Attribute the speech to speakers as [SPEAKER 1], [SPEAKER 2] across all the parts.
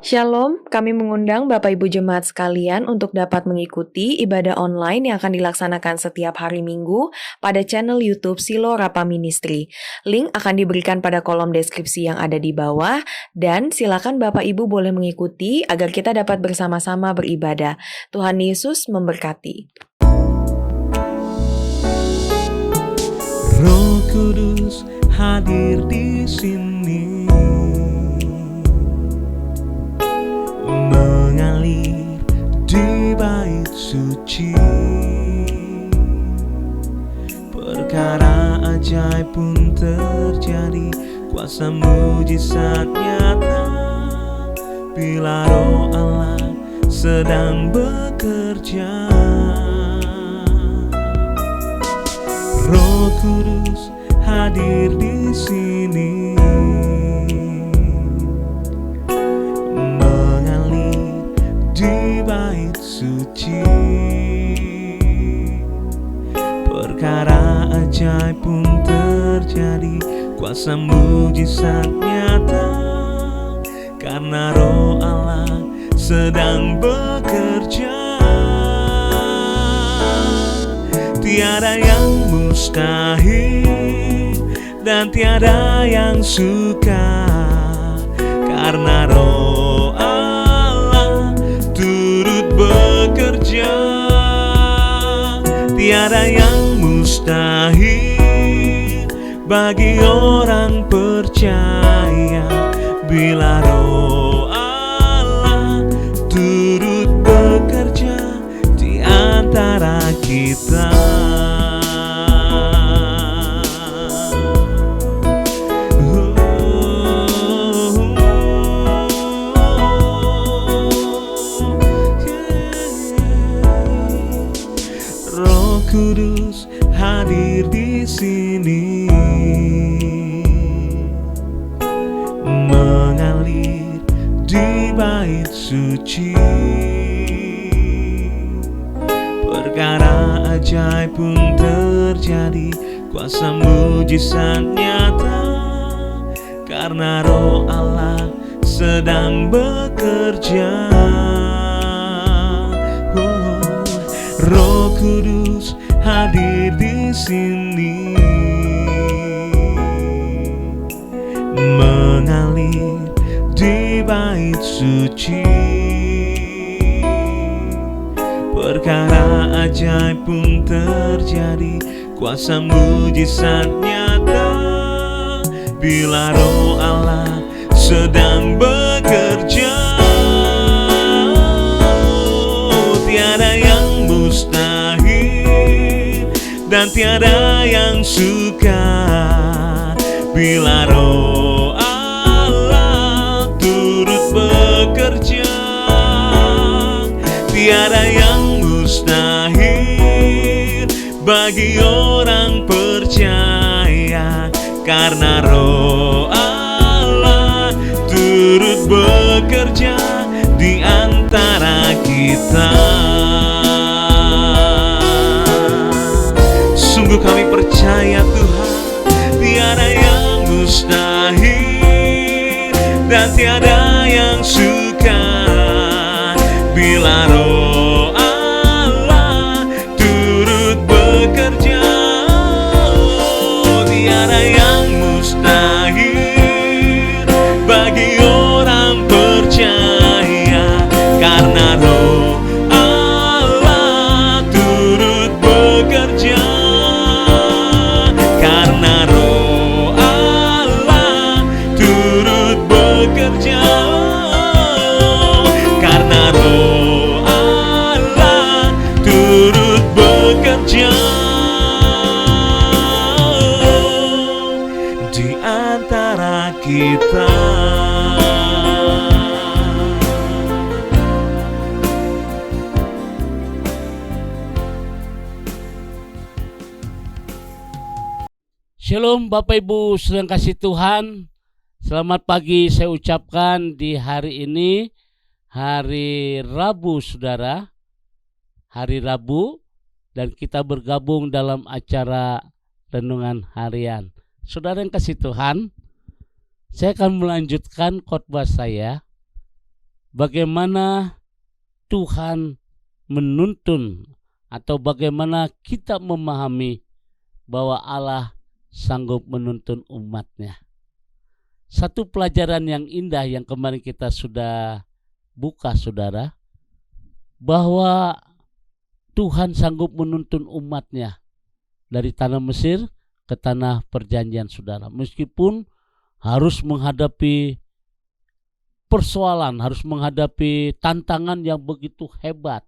[SPEAKER 1] Shalom, kami mengundang Bapak Ibu Jemaat sekalian untuk dapat mengikuti ibadah online yang akan dilaksanakan setiap hari Minggu pada channel YouTube Silo Rapa Ministry. Link akan diberikan pada kolom deskripsi yang ada di bawah, dan silakan Bapak Ibu boleh mengikuti agar kita dapat bersama-sama beribadah. Tuhan Yesus memberkati.
[SPEAKER 2] Roh Kudus hadir di sini, mengalir di bait suci. Perkara ajaib pun terjadi, kuasa mujizat nyata bila Roh Allah sedang bekerja. Roh Kudus hadir di sini, mengalir di bait suci. Perkara ajaib pun terjadi, kuasa mujizat nyata karena Roh Allah sedang bekerja. Tiada yang mustahil dan tiada yang sukar, karena Roh Allah turut bekerja. Tiada yang mustahil bagi orang percaya bila Roh Allah turut bekerja di antara kita. Roh Kudus hadir di sini, mengalir di bait suci. Perkara ajaib pun terjadi, kuasa mujizat nyata karena Roh Allah sedang bekerja. Roh Kudus hadir di sini, mengalir di bait suci. Perkara ajaib pun terjadi, kuasa mujizat nyata bila Roh Allah sedang bekerja. Tiada yang mustahil dan tiada yang sukar bila Roh Allah turut bekerja. Tiada yang mustahil bagi orang percaya karena Roh Allah turut bekerja di antara kita. Sungguh kami percaya Tuhan, tiada yang mustahil dan tiada yang sukar bila Roh Allah turut bekerja. Tiada yang mustahil bagi orang percaya karena Roh Allah turut bekerja. Karena Roh Allah turut bekerja. Karena Roh Allah turut bekerja di antara kita.
[SPEAKER 3] Shalom Bapak Ibu sedang kasih Tuhan. Selamat pagi saya ucapkan di hari ini, hari Rabu saudara. Hari Rabu, dan kita bergabung dalam acara renungan harian. Saudara yang kasih Tuhan, saya akan melanjutkan khotbah saya bagaimana Tuhan menuntun atau bagaimana kita memahami bahwa Allah sanggup menuntun umatnya. Satu pelajaran yang indah yang kemarin kita sudah buka, saudara, bahwa Tuhan sanggup menuntun umatnya dari tanah Mesir ke tanah perjanjian, saudara. Meskipun harus menghadapi persoalan, harus menghadapi tantangan yang begitu hebat.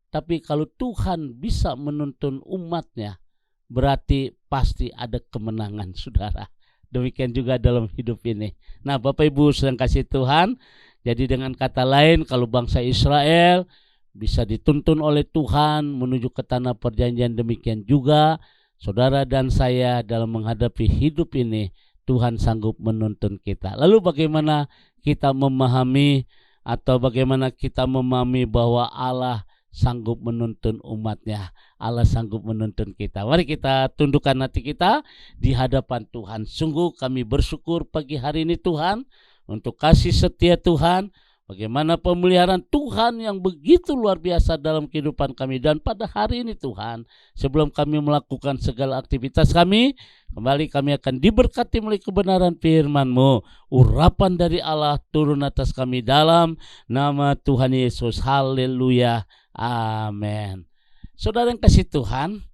[SPEAKER 3] Tapi kalau Tuhan bisa menuntun umatnya, berarti pasti ada kemenangan, saudara. Demikian juga dalam hidup ini. Nah, Bapak Ibu sedang kasih Tuhan, jadi dengan kata lain, kalau bangsa Israel bisa dituntun oleh Tuhan menuju ke tanah perjanjian, demikian juga saudara dan saya dalam menghadapi hidup ini, Tuhan sanggup menuntun kita. Lalu bagaimana kita memahami atau bagaimana kita memahami bahwa Allah sanggup menuntun umatnya, Allah sanggup menuntun kita. Mari kita tundukkan hati kita di hadapan Tuhan. Sungguh kami bersyukur pagi hari ini Tuhan untuk kasih setia Tuhan, bagaimana pemeliharaan Tuhan yang begitu luar biasa dalam kehidupan kami. Dan pada hari ini Tuhan, sebelum kami melakukan segala aktivitas kami, kembali kami akan diberkati melalui kebenaran firman-Mu. Urapan dari Allah turun atas kami dalam nama Tuhan Yesus. Haleluya. Amin. Saudara yang kasih Tuhan,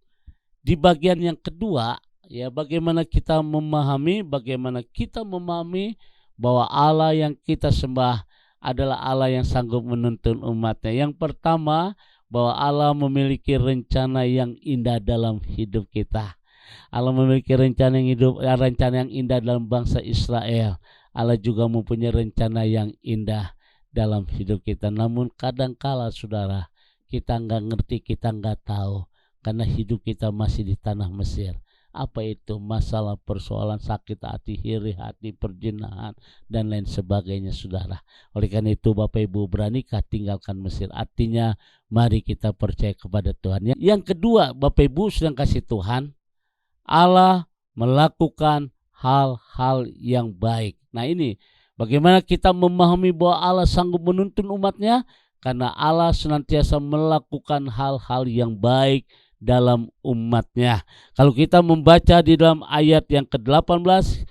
[SPEAKER 3] di bagian yang kedua, ya, bagaimana kita memahami bahwa Allah yang kita sembah adalah Allah yang sanggup menuntun umatnya. Yang pertama, bahwa Allah memiliki rencana yang indah dalam hidup kita. Allah memiliki rencana yang indah dalam bangsa Israel. Allah juga mempunyai rencana yang indah dalam hidup kita. Namun kadangkala saudara, kita nggak ngerti, kita nggak tahu, karena hidup kita masih di tanah Mesir. Apa itu? Masalah, persoalan, sakit hati, iri hati, perjinahan, dan lain sebagainya, saudara. Oleh karena itu Bapak Ibu, beranikah tinggalkan Mesir? Artinya mari kita percaya kepada Tuhan. Yang kedua, Bapak Ibu sedang kasih Tuhan, Allah melakukan hal-hal yang baik. Nah ini, bagaimana kita memahami bahwa Allah sanggup menuntun umatnya? Karena Allah senantiasa melakukan hal-hal yang baik dalam umatnya. Kalau kita membaca di dalam ayat yang ke-18,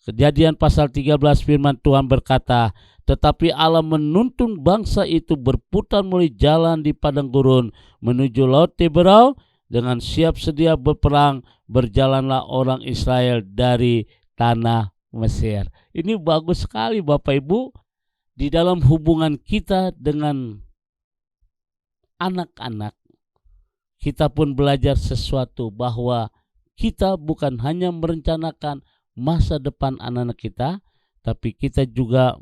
[SPEAKER 3] Kejadian pasal 13, firman Tuhan berkata, tetapi Allah menuntun bangsa itu berputar melalui jalan di padang gurun menuju Laut Tiberau, dengan siap sedia berperang berjalanlah orang Israel dari tanah Mesir. Ini bagus sekali Bapak Ibu, di dalam hubungan kita dengan anak-anak, kita pun belajar sesuatu, bahwa kita bukan hanya merencanakan masa depan anak-anak kita, tapi kita juga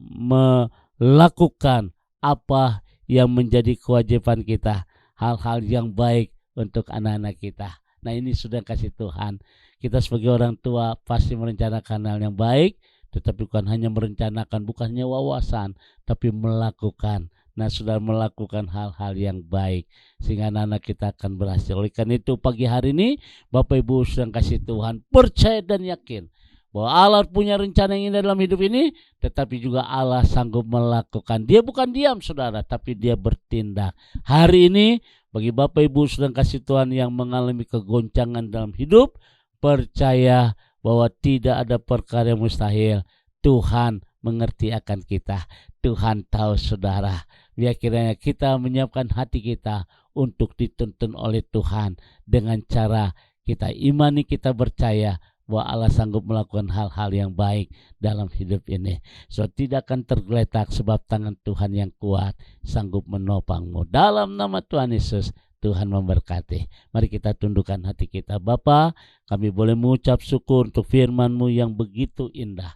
[SPEAKER 3] melakukan apa yang menjadi kewajiban kita, hal-hal yang baik untuk anak-anak kita. Nah ini sudah kasih Tuhan. Kita sebagai orang tua pasti merencanakan hal yang baik, tetapi bukan hanya merencanakan, bukan hanya wawasan, tapi melakukan. Nah sudah melakukan hal-hal yang baik, sehingga anak-anak kita akan berhasil. Oleh karena itu pagi hari ini Bapak Ibu sedang kasih Tuhan, percaya dan yakin bahwa Allah punya rencana yang indah dalam hidup ini, tetapi juga Allah sanggup melakukan. Dia bukan diam saudara, tapi dia bertindak. Hari ini bagi Bapak Ibu sedang kasih Tuhan yang mengalami kegoncangan dalam hidup, percaya bahwa tidak ada perkara yang mustahil. Tuhan mengerti akan kita. Tuhan tahu saudara. Biar kiranya kita menyiapkan hati kita untuk dituntun oleh Tuhan dengan cara kita imani, kita percaya bahwa Allah sanggup melakukan hal-hal yang baik dalam hidup ini. So tidak akan tergeletak, sebab tangan Tuhan yang kuat sanggup menopangmu. Dalam nama Tuhan Yesus, Tuhan memberkati. Mari kita tundukkan hati kita. Bapa, kami boleh mengucap syukur untuk firman-Mu yang begitu indah,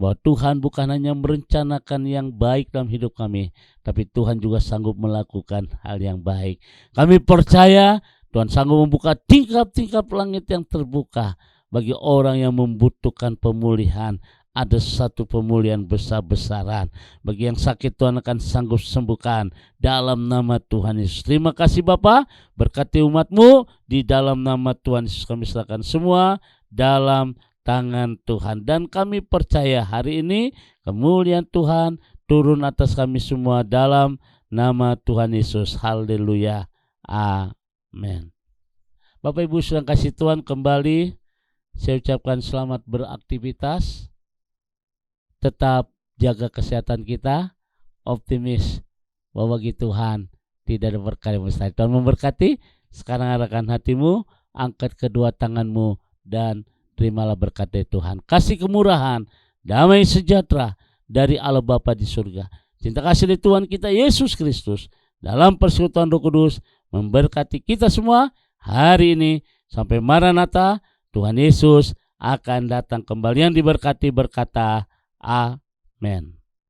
[SPEAKER 3] bahwa Tuhan bukan hanya merencanakan yang baik dalam hidup kami, tapi Tuhan juga sanggup melakukan hal yang baik. Kami percaya Tuhan sanggup membuka tingkap-tingkap langit yang terbuka bagi orang yang membutuhkan pemulihan. Ada satu pemulihan besar-besaran. Bagi yang sakit Tuhan akan sanggup sembuhkan dalam nama Tuhan Yesus. Terima kasih Bapa, berkati umat-Mu di dalam nama Tuhan Yesus. Kami serahkan semua dalam tangan Tuhan, dan kami percaya hari ini kemuliaan Tuhan turun atas kami semua dalam nama Tuhan Yesus. Haleluya. Amin. Bapak Ibu sedang kasih Tuhan, kembali saya ucapkan selamat beraktivitas. Tetap jaga kesehatan kita, optimis bahwa bagi Tuhan tidak ada berkah yang mustahil. Tuhan memberkati. Sekarang arahkan hatimu, angkat kedua tanganmu, dan terimalah berkat dari Tuhan. Kasih kemurahan, damai sejahtera dari Allah Bapa di surga, cinta kasih dari Tuhan kita Yesus Kristus dalam persekutuan Roh Kudus memberkati kita semua hari ini sampai Maranatha. Tuhan Yesus akan datang kembali. Yang diberkati berkata amin.